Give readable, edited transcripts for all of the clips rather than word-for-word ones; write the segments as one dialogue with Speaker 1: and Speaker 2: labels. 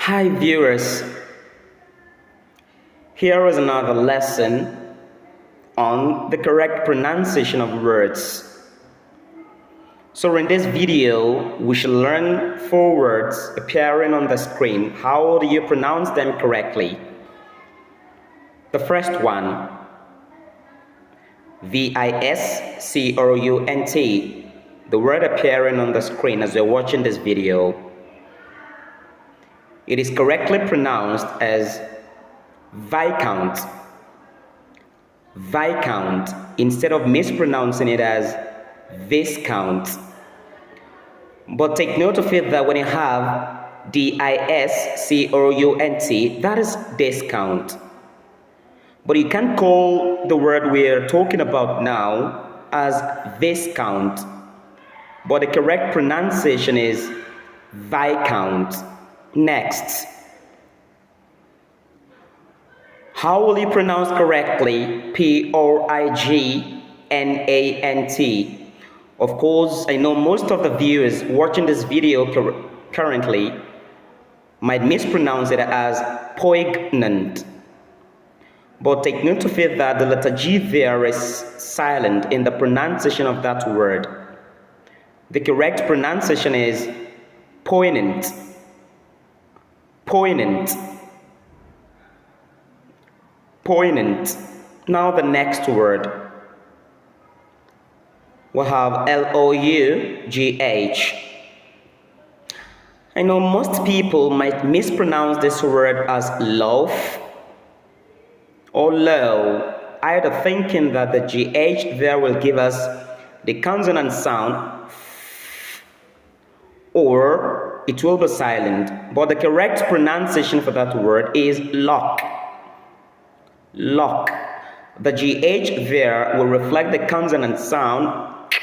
Speaker 1: Hi viewers, here is another lesson on the correct pronunciation of words. So in this video, we shall learn 4 words appearing on the screen. How do you pronounce them correctly? The first one, Viscount, the word appearing on the screen as you're watching this video. It is correctly pronounced as Viscount. Viscount, instead of mispronouncing it as Viscount. But take note of it that when you have Discount, that is discount. But you can't call the word we're talking about now as Viscount. But the correct pronunciation is Viscount. Next, how will you pronounce correctly Poignant? Of course, I know most of the viewers watching this video currently might mispronounce it as poignant. But take note of it that the letter G there is silent in the pronunciation of that word. The correct pronunciation is poignant. Poignant. Poignant. Now the next word. We have Lough. I know most people might mispronounce this word as Lough or Lough, either thinking that the GH there will give us the consonant sound or it will be silent, but the correct pronunciation for that word is Lough. Lough. The GH there will reflect the consonant sound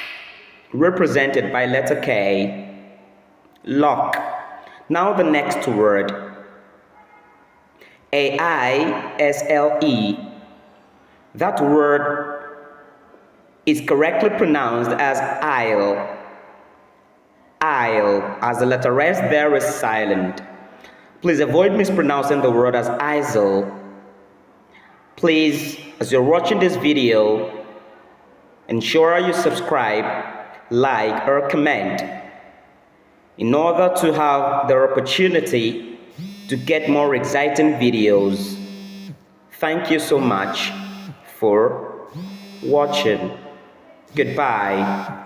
Speaker 1: represented by letter K. Lough. Now the next word. Aisle. That word is correctly pronounced as aisle. Aisle, as the letter S there is silent. Please avoid mispronouncing the word as isle. Please, as you're watching this video, ensure you subscribe, like, or comment in order to have the opportunity to get more exciting videos. Thank you so much for watching. Goodbye.